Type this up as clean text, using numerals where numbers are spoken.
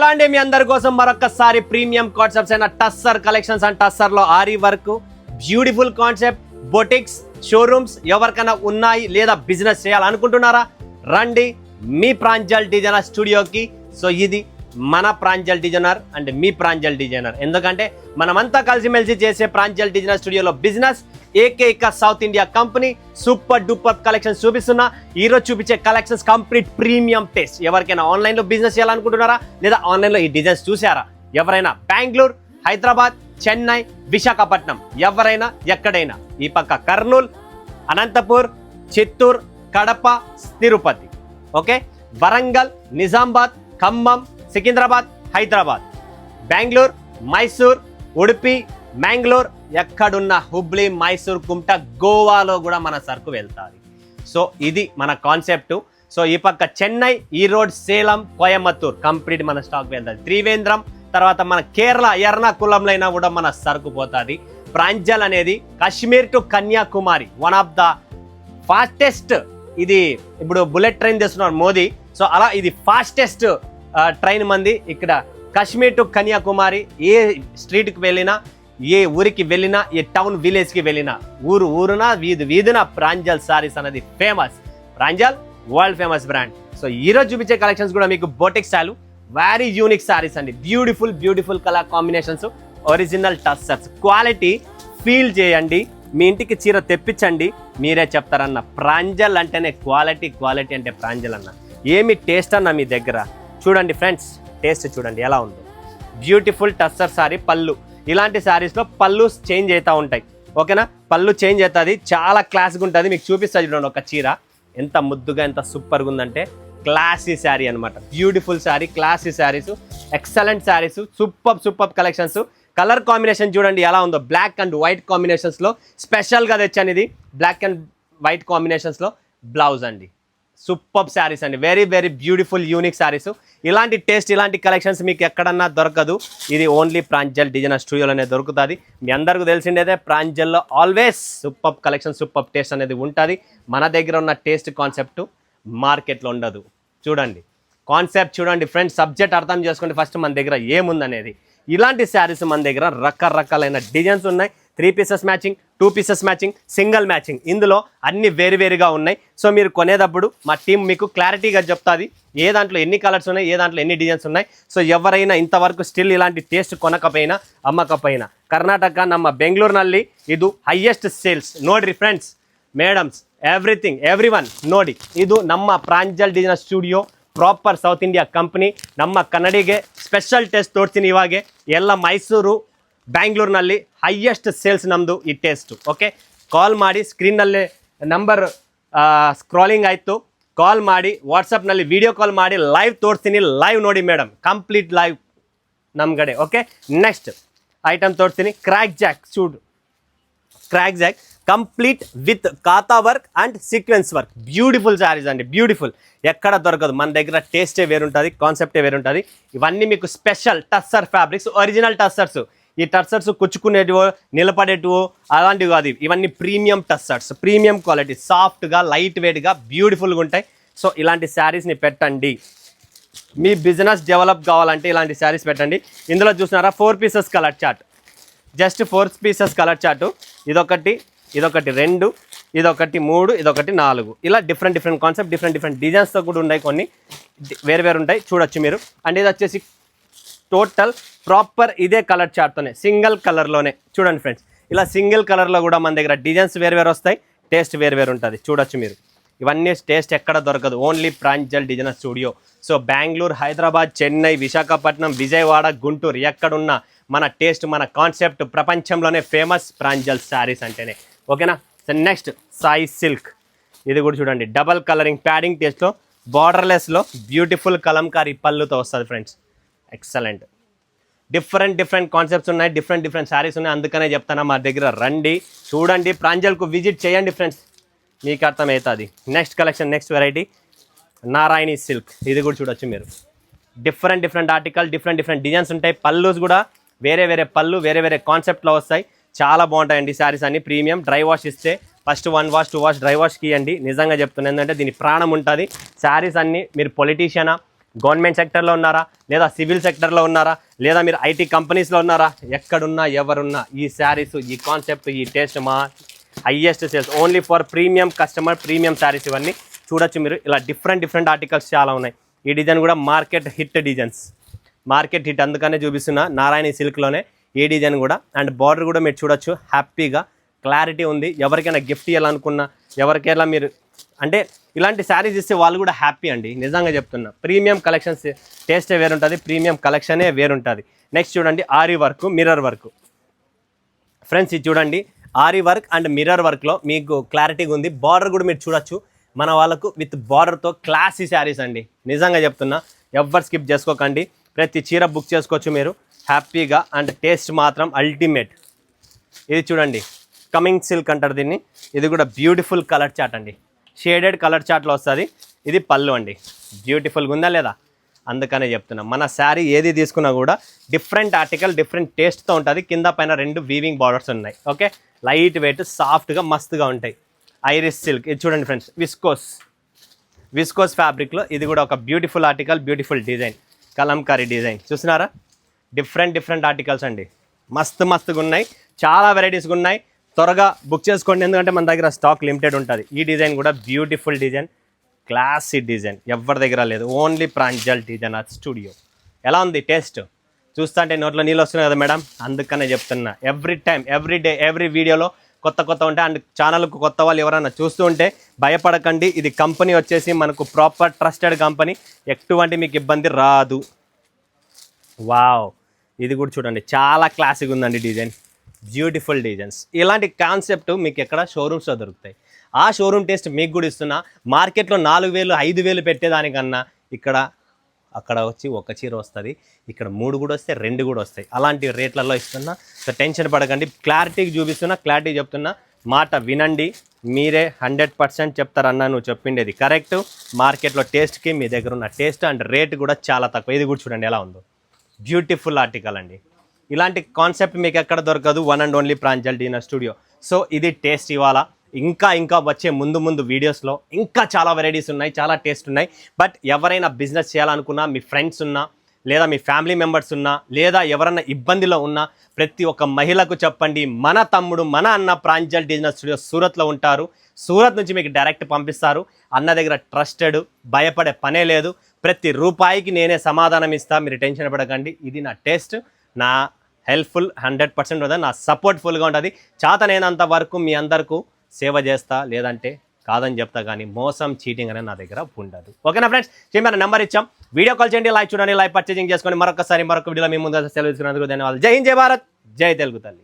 Hello అండి, మీ అందరి కోసం మరొకసారి ప్రీమియం కాన్సెప్ట్స్ అయిన టస్సర్ కలెక్షన్స్ అండ్ టస్సర్ లో ఆరి work beautiful concept boutiques showrooms ఎవరికైనా ఉన్నాయి లేదా బిజినెస్ చేయాలనుకుంటున్నారా? రండి మీ ప్రాంజల్ డిజైనర్ స్టూడియోకి. సో ఇది మన Pranjal designer and me Pranjal designer, ఎందుకంటే మనమంతా కలిసిమెలిసి చేసే ప్రాంజల్ డిజైనర్ స్టూడియోలో బిజినెస్ ఏకైక south India company. Super duper collections చూపిస్తున్నా. ఈరోజు చూపించే కలెక్షన్స్ కంప్లీట్ ప్రీమియం టేస్ట్. ఎవరికైనా ఆన్లైన్లో బిజినెస్ చేయాలనుకుంటున్నారా లేదా ఆన్లైన్లో ఈ డిజైన్స్ చూసారా? ఎవరైనా బెంగళూరు, హైదరాబాద్, చెన్నై, విశాఖపట్నం, ఎవరైనా ఎక్కడైనా, ఈ పక్క కర్నూలు, అనంతపూర్, చిత్తూరు, కడప, తిరుపతి, ఓకే, వరంగల్, నిజామాబాద్, ఖమ్మం, సికింద్రాబాద్, హైదరాబాద్, బెంగళూరు, మైసూర్, ఉడిపి, మ్యాంగ్లూర్, ఎక్కడున్న హుబ్లీ, మైసూర్, కుమ్టా, గోవాలో కూడా మన సరుకు వెళ్తారు. సో ఇది మన కాన్సెప్ట్. సో ఈ పక్క చెన్నై, ఈరోడ్, సేలం, కోయంబత్తూర్ కంప్లీట్ మన స్టాక్ వెళ్తుంది. త్రివేంద్రం, తర్వాత మన కేరళ ఎర్నాకుళంలో అయినా కూడా మన సరుకు పోతుంది. ప్రాంజల్ అనేది Kashmir to Kanyakumari one of the fastest. ఇది ఇప్పుడు బుల్లెట్ ట్రైన్ తెస్తున్నారు మోదీ, సో అలా ఇది ఫాస్టెస్ట్ ట్రైన్ మంది. ఇక్కడ కాశ్మీర్ టు కన్యాకుమారి ఏ స్ట్రీట్కి వెళ్ళినా, ఏ ఊరికి వెళ్ళినా, ఏ టౌన్ విలేజ్కి వెళ్ళినా, ఊరున వీధిన ప్రాంజల్ సారీస్ అనేది famous. Pranjal world famous brand. So ఈరోజు చూపించే కలెక్షన్స్ కూడా మీకు boutique style very unique sarees అండి. Beautiful colour combinations, original tussars, quality feel చేయండి. మీ ఇంటికి చీర తెప్పించండి, మీరే చెప్తారన్న ప్రాంజల్ అంటేనే క్వాలిటీ అంటే ప్రాంజల్ అన్న. ఏమి టేస్ట్ అన్న మీ దగ్గర చూడండి ఫ్రెండ్స్, టేస్ట్ చూడండి ఎలా ఉందో. Beautiful tussar sorry. పళ్ళు ఇలాంటి శారీస్లో పళ్ళు చేంజ్ అవుతూ ఉంటాయి, ఓకేనా? పళ్ళు చేంజ్ అవుతుంది, చాలా క్లాస్గా ఉంటుంది. మీకు చూపిస్తా చూడండి ఒక చీర ఎంత ముద్దుగా ఎంత సూపర్గా ఉందంటే. క్లాసీ శారీ అనమాట. Beautiful sari, classy saris, excellent saris, super collections. Colour combination చూడండి ఎలా ఉందో. బ్లాక్ అండ్ వైట్ కాంబినేషన్స్లో స్పెషల్గా తెచ్చాను ఇది. బ్లాక్ అండ్ వైట్ కాంబినేషన్స్లో బ్లౌజ్ అండి. సూపర్ శారీస్ అండి. Very beautiful unique saris. ఇలాంటి టేస్ట్, ఇలాంటి కలెక్షన్స్ మీకు ఎక్కడన్నా దొరకదు. ఇది ఓన్లీ ప్రాంజల్ డిజైనర్ స్టూడియోలోనే దొరుకుతుంది. మీ అందరికీ తెలిసిండేదే ప్రాంజల్లో always super collection, super taste అనేది ఉంటుంది. మన దగ్గర ఉన్న టేస్ట్ కాన్సెప్ట్ మార్కెట్లో ఉండదు. చూడండి కాన్సెప్ట్ చూడండి ఫ్రెండ్స్, సబ్జెక్ట్ అర్థం చేసుకోండి ఫస్ట్ మన దగ్గర ఏముందనేది. ఇలాంటి శారీస్ మన దగ్గర రకరకాలైన డిజైన్స్ ఉన్నాయి. 3 pieces matching, 2 pieces matching, single matching, ఇందులో అన్ని వేరుగా ఉన్నాయి. సో మీరు కొనేటప్పుడు మా టీం మీకు క్లారిటీగా చెప్తుంది ఏ దాంట్లో ఎన్ని కలర్స్ ఉన్నాయి, ఏ దాంట్లో ఎన్ని డిజైన్స్ ఉన్నాయి. సో ఎవరైనా ఇంతవరకు స్టిల్ ఇలాంటి టేస్ట్ కొనకపోయినా అమ్మకపోయినా ಕರ್ನಾಟಕ ನಮ್ಮ ಬೆಂಗಳೂರಿನಲ್ಲಿ ಇದು ಹೈಯೆಸ್ಟ್ ಸೇಲ್ಸ್ ನೋಡ್ರಿ ಫ್ರೆಂಡ್ಸ್, ಮೇಡಮ್ಸ್, ಎವ್ರಿಥಿಂಗ್ ಎವ್ರಿವನ್ ನೋಡಿ. ಇದು ನಮ್ಮ Pranjal designer studio, proper south India company. ನಮ್ಮ ಕನ್ನಡಿಗೆ ಸ್ಪೆಷಲ್ ಟೇಸ್ಟ್ ತೋರಿಸ್ತೀನಿ ಇವಾಗೆ. ಎಲ್ಲ ಮೈಸೂರು, ಬ್ಯಾಂಗ್ಳೂರಿನಲ್ಲಿ ಹೈಯೆಸ್ಟ್ ಸೇಲ್ಸ್ ನಮ್ಮದು ಈ ಟೇಸ್ಟು. ಓಕೆ, ಕಾಲ್ ಮಾಡಿ, ಸ್ಕ್ರೀನಲ್ಲಿ ನಂಬರ್ ಸ್ಕ್ರಾಲಿಂಗ್ ಆಯಿತು, ಕಾಲ್ ಮಾಡಿ, ವಾಟ್ಸಪ್ನಲ್ಲಿ ವಿಡಿಯೋ ಕಾಲ್ ಮಾಡಿ ಲೈವ್ ತೋರಿಸ್ತೀನಿ. ಲೈವ್ ನೋಡಿ ಮೇಡಮ್, ಕಂಪ್ಲೀಟ್ ಲೈವ್ ನಮ್ಮ ಕಡೆ. ಓಕೆ, ನೆಕ್ಸ್ಟ್ ಐಟಮ್ ತೋರಿಸ್ತೀನಿ. ಕ್ರ್ಯಾಕ್ ಜಾಕ್ ಶೂಡ್, క్రాక్ జాక్ కంప్లీట్ విత్ కాతా work and sequence work. Beautiful sarees అండి, బ్యూటిఫుల్. ఎక్కడ దొరకదు, మన దగ్గర టేస్టే వేరుంటుంది, కాన్సెప్టే వేరుంటుంది. ఇవన్నీ మీకు special tussar fabrics, original tussars. ఈ టస్సర్స్ కుచ్చుకునేటివో నిలబడేటివో అలాంటివి కాదు. ఇవన్నీ ప్రీమియం టస్సర్స్, ప్రీమియం క్వాలిటీ, సాఫ్ట్గా, లైట్ వెయిట్గా, బ్యూటిఫుల్గా ఉంటాయి. సో ఇలాంటి శారీస్ని పెట్టండి. మీ బిజినెస్ డెవలప్ కావాలంటే ఇలాంటి శారీస్ పెట్టండి. ఇందులో చూసినారా 4 pieces colour chart, just 4 pieces colour chart. ఇదొకటి 2, ఇదొకటి 3, ఇదొకటి 4. ఇలా డిఫరెంట్ కాన్సెప్ట్, డిఫరెంట్ డిజైన్స్తో కూడా ఉన్నాయి. కొన్ని వేరు ఉంటాయి, చూడొచ్చు మీరు. అండ్ ఇది వచ్చేసి టోటల్ ప్రాపర్ ఇదే కలర్ చార్ట్తోనే, సింగిల్ కలర్లోనే. చూడండి ఫ్రెండ్స్, ఇలా సింగిల్ కలర్లో కూడా మన దగ్గర డిజైన్స్ వేరు వస్తాయి, టేస్ట్ వేరు ఉంటుంది. చూడొచ్చు మీరు. ఇవన్నీ టేస్ట్ ఎక్కడ దొరకదు, only Pranjal designer studio. So Bengaluru, Hyderabad, Chennai, Visakhapatnam, Vijayawada, Guntur, ఎక్కడున్నా మన టేస్ట్, మన కాన్సెప్ట్ ప్రపంచంలోనే ఫేమస్ ప్రాంజల్ శారీస్ అంటేనే. ఓకేనా? So next Sai silk. ఇది కూడా చూడండి, డబల్ కలరింగ్ ప్యాడింగ్ టేస్ట్లో, బార్డర్లెస్లో, బ్యూటిఫుల్ కలంకారీ పళ్ళుతో వస్తుంది ఫ్రెండ్స్. ఎక్సలెంట్. డిఫరెంట్ కాన్సెప్ట్స్ ఉన్నాయి, డిఫరెంట్ శారీస్ ఉన్నాయి. అందుకనే చెప్తాను, మా దగ్గర రండి, చూడండి, ప్రాంజల్కు విజిట్ చేయండి ఫ్రెండ్స్, మీకు అర్థమవుతుంది. నెక్స్ట్ కలెక్షన్, నెక్స్ట్ వెరైటీ నారాయణి సిల్క్. ఇది కూడా చూడొచ్చు మీరు. డిఫరెంట్ ఆర్టికల్, డిఫరెంట్ డిజైన్స్ ఉంటాయి. పళ్ళుస్ కూడా వేరే పళ్ళు, వేరే కాన్సెప్ట్లో వస్తాయి. చాలా బాగుంటాయండి శారీస్ అన్ని. ప్రీమియం. డ్రై వాష్ ఇస్తే ఫస్ట్ 1 వాష్ 2 వాష్ డ్రై వాష్కి ఇవ్వండి. నిజంగా చెప్తున్నాను, ఎందుకంటే దీని ప్రాణం ఉంటుంది. శారీస్ అన్నీ మీరు పొలిటీషియనా, గవర్నమెంట్ సెక్టర్లో ఉన్నారా, లేదా సివిల్ సెక్టర్లో ఉన్నారా, లేదా మీరు ఐటీ కంపెనీస్లో ఉన్నారా, ఎక్కడున్నా ఎవరున్నా ఈ శారీస్, ఈ కాన్సెప్ట్, ఈ టేస్ట్ మా highest sales only for premium customer, premium saris. ఇవన్నీ చూడొచ్చు మీరు. ఇలా డిఫరెంట్ ఆర్టికల్స్ చాలా ఉన్నాయి. ఈ డిజైన్ కూడా market hit designs, market hit అందుకనే చూపిస్తున్నా. నారాయణి సిల్క్లోనే ఈ డిజైన్ కూడా. అండ్ బార్డర్ కూడా మీరు చూడొచ్చు, హ్యాపీగా క్లారిటీ ఉంది. ఎవరికైనా గిఫ్ట్ ఇవ్వాలనుకున్నా, ఎవరికైనా మీరు అంటే ఇలాంటి శారీస్ ఇస్తే వాళ్ళు కూడా హ్యాపీ అండి, నిజంగా చెప్తున్నా. ప్రీమియం కలెక్షన్స్ టేస్టే వేరుంటుంది, ప్రీమియం కలెక్షనే వేరుంటుంది. నెక్స్ట్ చూడండి ary work, mirror work. Friends ఇది చూడండి, ఆరీ వర్క్ అండ్ మిర్రర్ వర్క్లో మీకు క్లారిటీగా ఉంది. బార్డర్ కూడా మీరు చూడొచ్చు మన వాళ్ళకు విత్ బార్డర్తో క్లాసీ శారీస్ అండి, నిజంగా చెప్తున్నా. ఎవ్వరు స్కిప్ చేసుకోకండి, ప్రతి చీర బుక్ చేసుకోవచ్చు మీరు హ్యాపీగా. అండ్ టేస్ట్ మాత్రం అల్టిమేట్. ఇది చూడండి కమింగ్ సిల్క్ అంటారు దీన్ని. ఇది కూడా బ్యూటిఫుల్ కలర్ చార్ట్ అండి, షేడెడ్ కలర్ చార్ట్లో వస్తుంది. ఇది పళ్ళు అండి, బ్యూటిఫుల్గా ఉందా లేదా, అందుకనే చెప్తున్నా. మన శారీ ఏది తీసుకున్నా కూడా డిఫరెంట్ ఆర్టికల్, డిఫరెంట్ టేస్ట్తో ఉంటుంది. కింద పైన 2 వీవింగ్ బార్డర్స్ ఉన్నాయి. ఓకే, లైట్ వెయిట్, సాఫ్ట్గా మస్తుగా ఉంటాయి. ఐరిస్ సిల్క్ ఇది చూడండి ఫ్రెండ్స్, విస్కోస్ ఫ్యాబ్రిక్లో ఇది కూడా ఒక beautiful article, beautiful design, Kalamkari design. చూసినారా, డిఫరెంట్ ఆర్టికల్స్ అండి, మస్తుగా ఉన్నాయి. చాలా వెరైటీస్గా ఉన్నాయి. త్వరగా బుక్ చేసుకోండి, ఎందుకంటే మన దగ్గర స్టాక్ లిమిటెడ్ ఉంటుంది. ఈ డిజైన్ కూడా బ్యూటిఫుల్ డిజైన్, క్లాసీ డిజైన్, ఎవరి దగ్గర లేదు, ఓన్లీ ప్రాంజల్ డిజైన్ స్టూడియో. ఎలా ఉంది టేస్ట్? చూస్తుంటే నోట్లో నీళ్ళు వస్తున్నాయి కదా మేడం, అందుకనే చెప్తున్నా. Every time, every day, every వీడియోలో కొత్త ఉంటాయి. అండ్ ఛానల్కు కొత్త వాళ్ళు ఎవరైనా చూస్తూ ఉంటే భయపడకండి. ఇది కంపెనీ వచ్చేసి మనకు ప్రాపర్ ట్రస్టెడ్ కంపెనీ, ఎటువంటి మీకు ఇబ్బంది రాదు. వావ్, ఇది కూడా చూడండి చాలా క్లాసిక్ ఉందండి డిజైన్, బ్యూటిఫుల్ డిజైన్స్. ఇలాంటి కాన్సెప్ట్ మీకు ఎక్కడ షోరూమ్స్లో దొరుకుతాయి. ఆ షోరూమ్ టేస్ట్ మీకు కూడా ఇస్తున్నా. మార్కెట్లో 4,000 5,000 పెట్టేదానికన్నా అక్కడ వచ్చి ఒక చీర వస్తుంది, ఇక్కడ 3 కూడా వస్తాయి, 2 కూడా వస్తాయి. అలాంటి రేట్లలో ఇస్తున్నా. సో టెన్షన్ పడకండి, క్లారిటీకి చూపిస్తున్నా, క్లారిటీ చెప్తున్నా. మాట వినండి, మీరే 100% చెప్తారన్నా నువ్వు చెప్పిండేది కరెక్ట్. మార్కెట్లో టేస్ట్కి మీ దగ్గర ఉన్న టేస్ట్ అండ్ రేట్ కూడా చాలా తక్కువ. ఇది కూడా చూడండి ఎలా ఉందో, బ్యూటిఫుల్ ఆర్టికల్ అండి. ఇలాంటి కాన్సెప్ట్ మీకు ఎక్కడ దొరకదు, one and only Pranjal designer studio. So ఇది టేస్ట్ ఇవాళ. ఇంకా వచ్చే ముందు వీడియోస్లో ఇంకా చాలా వెరైటీస్ ఉన్నాయి, చాలా టేస్ట్ ఉన్నాయి. బట్ ఎవరైనా బిజినెస్ చేయాలనుకున్నా, మీ ఫ్రెండ్స్ ఉన్నా, లేదా మీ ఫ్యామిలీ మెంబర్స్ ఉన్నా, లేదా ఎవరైనా ఇబ్బందిలో ఉన్నా, ప్రతి ఒక్క మహిళకు చెప్పండి, మన తమ్ముడు, మన అన్న ప్రాంజల్ డిజైనర్ స్టూడియో సూరత్లో ఉంటారు. సూరత్ నుంచి మీకు డైరెక్ట్ పంపిస్తారు. అన్న దగ్గర ట్రస్టెడ్, భయపడే పనే లేదు. ప్రతి రూపాయికి నేనే సమాధానం ఇస్తా, మీరు టెన్షన్ పడకండి. ఇది నా టేస్ట్, నా హెల్ప్ఫుల్ 100% ఉంటుంది, నా సపోర్ట్ ఫుల్గా ఉంటుంది. చేతనైనంత వరకు మీ అందరికీ సేవ చేస్తా, లేదంటే కాదని చెప్తా. కానీ మోసం, చీటింగ్ అనేది నా దగ్గర ఉండదు. ఓకేనా ఫ్రెండ్స్, చెప్పిన నెంబర్ ఇచ్చాం, వీడియో కాల్ చేయండి, లైక్ చూడండి, లైవ్ పర్చేజింగ్ చేసుకోండి. మరొక వీడియోలో మీ ముందు సెలవు తీసుకున్నందుకు ధన్యవాదాలు. జై హింద్, జై భారత్, జై తెలుగు తల్లి.